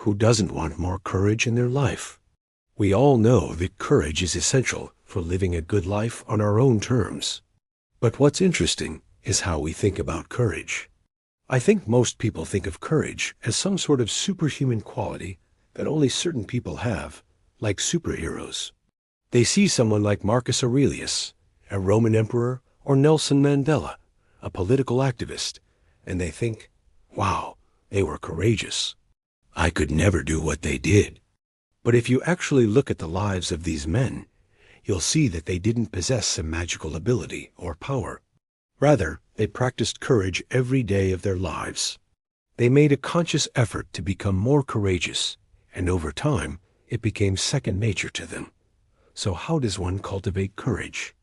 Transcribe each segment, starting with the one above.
Who doesn't want more courage in their life? We all know that courage is essential for living a good life on our own terms. But what's interesting is how we think about courage. I think most people think of courage as some sort of superhuman quality that only certain people have, like superheroes. They see someone like Marcus Aurelius, a Roman emperor, or Nelson Mandela, a political activist, and they think, wow, they were courageous. I could never do what they did. But if you actually look at the lives of these men, you'll see that they didn't possess some magical ability or power. Rather, they practiced courage every day of their lives. They made a conscious effort to become more courageous, and over time, it became second nature to them. So how does one cultivate courage?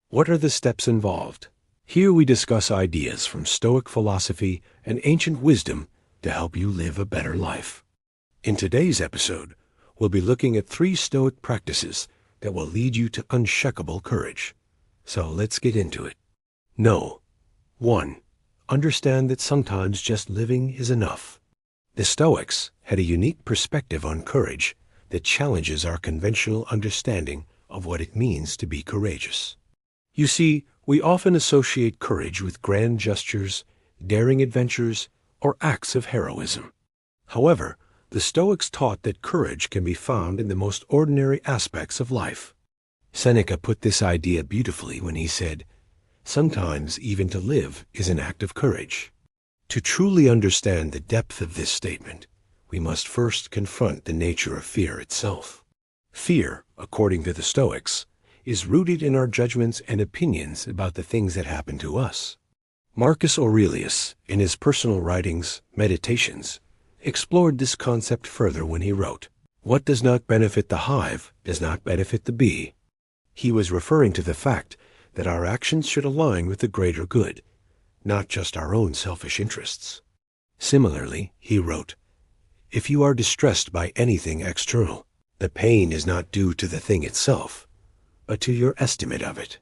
What are the steps involved? Here we discuss ideas from Stoic philosophy and ancient wisdom to help you live a better life. In today's episode, we'll be looking at 3 Stoic practices that will lead you to unshakable courage. So let's get into it. No. 1. Understand that sometimes just living is enough. The Stoics had a unique perspective on courage that challenges our conventional understanding of what it means to be courageous. You see, we often associate courage with grand gestures, daring adventures, or acts of heroism. However, the Stoics taught that courage can be found in the most ordinary aspects of life. Seneca put this idea beautifully when he said, "Sometimes even to live is an act of courage." To truly understand the depth of this statement, we must first confront the nature of fear itself. Fear, according to the Stoics, is rooted in our judgments and opinions about the things that happen to us. Marcus Aurelius, in his personal writings, Meditations, explored this concept further when he wrote, "What does not benefit the hive does not benefit the bee." He was referring to the fact that our actions should align with the greater good, not just our own selfish interests. Similarly, he wrote, "If you are distressed by anything external, the pain is not due to the thing itself, but to your estimate of it."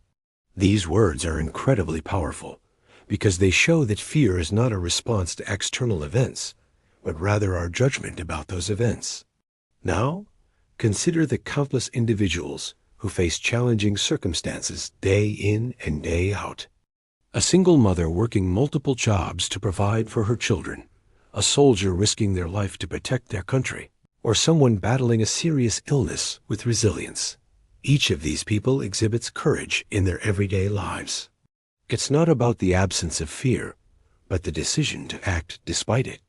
These words are incredibly powerful because they show that fear is not a response to external events, but rather our judgment about those events. Now, consider the countless individuals who face challenging circumstances day in and day out. A single mother working multiple jobs to provide for her children, a soldier risking their life to protect their country, or someone battling a serious illness with resilience. Each of these people exhibits courage in their everyday lives. It's not about the absence of fear, but the decision to act despite it.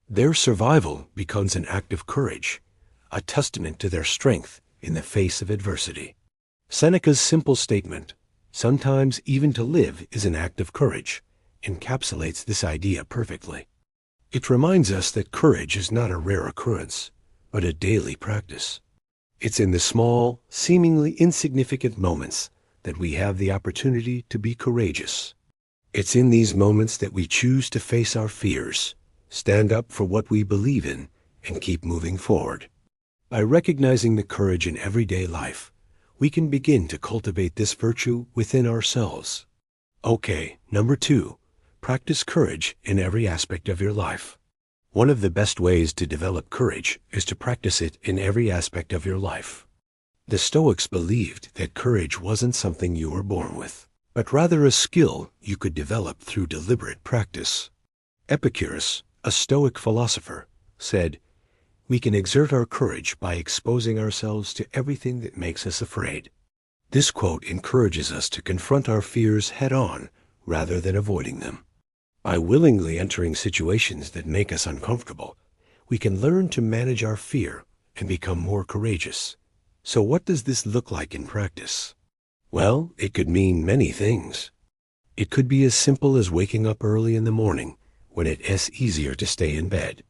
Their survival becomes an act of courage, a testament to their strength in the face of adversity. Seneca's simple statement, "Sometimes even to live is an act of courage," encapsulates this idea perfectly. It reminds us that courage is not a rare occurrence, but a daily practice. It's in the small, seemingly insignificant moments that we have the opportunity to be courageous. It's in these moments that we choose to face our fears, stand up for what we believe in, and keep moving forward. By recognizing the courage in everyday life, we can begin to cultivate this virtue within ourselves. Okay, number 2, practice courage in every aspect of your life. One of the best ways to develop courage is to practice it in every aspect of your life. The Stoics believed that courage wasn't something you were born with, but rather a skill you could develop through deliberate practice. Epicurus, a Stoic philosopher, said, "We can exert our courage by exposing ourselves to everything that makes us afraid." This quote encourages us to confront our fears head-on rather than avoiding them. By willingly entering situations that make us uncomfortable, we can learn to manage our fear and become more courageous. So what does this look like in practice? Well, it could mean many things. It could be as simple as waking up early in the morning when it is easier to stay in bed,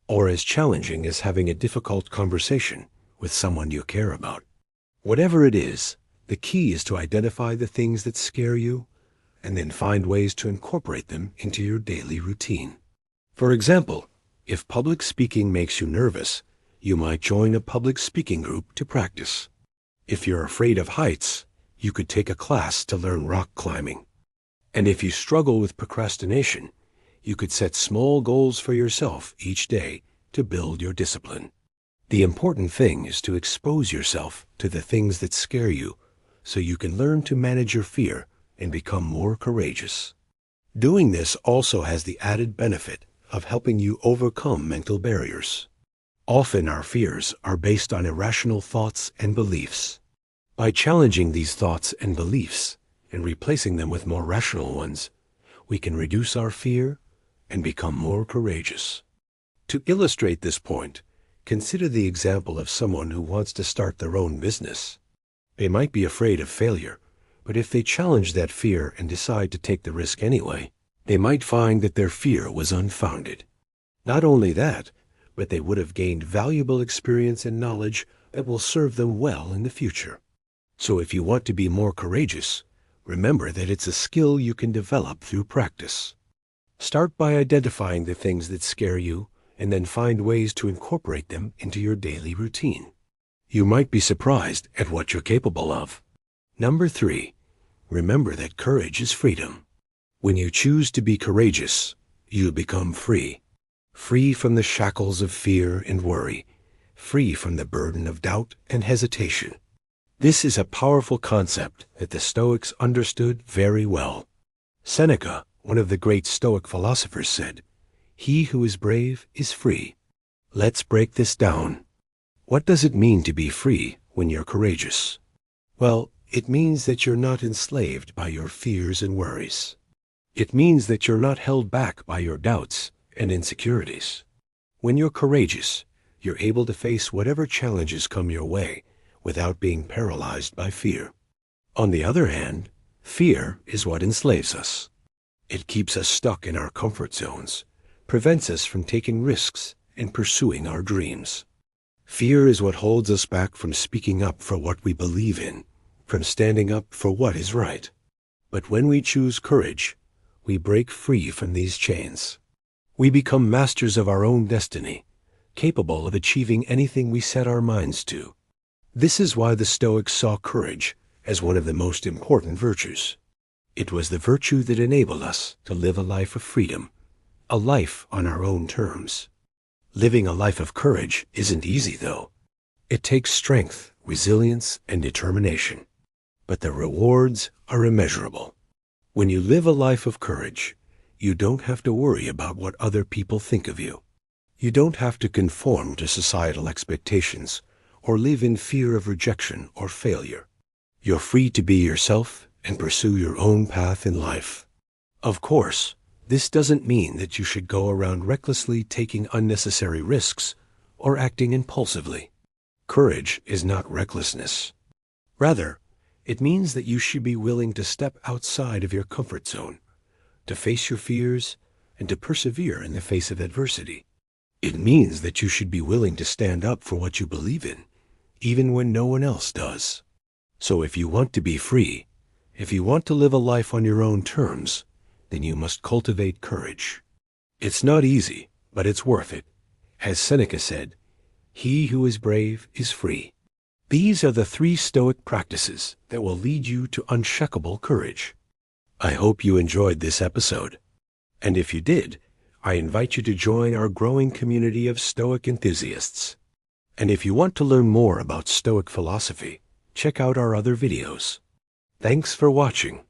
or as challenging as having a difficult conversation with someone you care about. Whatever it is, the key is to identify the things that scare you and then find ways to incorporate them into your daily routine. For example, if public speaking makes you nervous, you might join a public speaking group to practice. If you're afraid of heights, you could take a class to learn rock climbing. And if you struggle with procrastination, you could set small goals for yourself each day to build your discipline. The important thing is to expose yourself to the things that scare you so you can learn to manage your fear and become more courageous. Doing this also has the added benefit of helping you overcome mental barriers. Often our fears are based on irrational thoughts and beliefs. By challenging these thoughts and beliefs and replacing them with more rational ones, we can reduce our fear and become more courageous. To illustrate this point, consider the example of someone who wants to start their own business. They might be afraid of failure, but if they challenge that fear and decide to take the risk anyway, they might find that their fear was unfounded. Not only that, but they would have gained valuable experience and knowledge that will serve them well in the future. So if you want to be more courageous, remember that it's a skill you can develop through practice. Start by identifying the things that scare you and then find ways to incorporate them into your daily routine. You might be surprised at what you're capable of. Number 3, remember that courage is freedom. When you choose to be courageous, you become free. Free from the shackles of fear and worry, free from the burden of doubt and hesitation. This is a powerful concept that the Stoics understood very well. Seneca, one of the great Stoic philosophers, said, "He who is brave is free." Let's break this down. What does it mean to be free when you're courageous? Well, it means that you're not enslaved by your fears and worries. It means that you're not held back by your doubts and insecurities. When you're courageous, you're able to face whatever challenges come your way without being paralyzed by fear. On the other hand, fear is what enslaves us. It keeps us stuck in our comfort zones, prevents us from taking risks and pursuing our dreams. Fear is what holds us back from speaking up for what we believe in, from standing up for what is right. But when we choose courage, we break free from these chains. We become masters of our own destiny, capable of achieving anything we set our minds to. This is why the Stoics saw courage as one of the most important virtues. It was the virtue that enabled us to live a life of freedom, a life on our own terms. Living a life of courage isn't easy, though. It takes strength, resilience, and determination. But the rewards are immeasurable. When you live a life of courage, you don't have to worry about what other people think of you. You don't have to conform to societal expectations or live in fear of rejection or failure. You're free to be yourself and pursue your own path in life. Of course, this doesn't mean that you should go around recklessly taking unnecessary risks or acting impulsively. Courage is not recklessness. Rather, it means that you should be willing to step outside of your comfort zone, to face your fears, and to persevere in the face of adversity. It means that you should be willing to stand up for what you believe in, even when no one else does. So if you want to be free, if you want to live a life on your own terms, then you must cultivate courage. It's not easy, but it's worth it. As Seneca said, "He who is brave is free." These are the 3 Stoic practices that will lead you to unshakable courage. I hope you enjoyed this episode. And if you did, I invite you to join our growing community of Stoic enthusiasts. And if you want to learn more about Stoic philosophy, check out our other videos. Thanks for watching.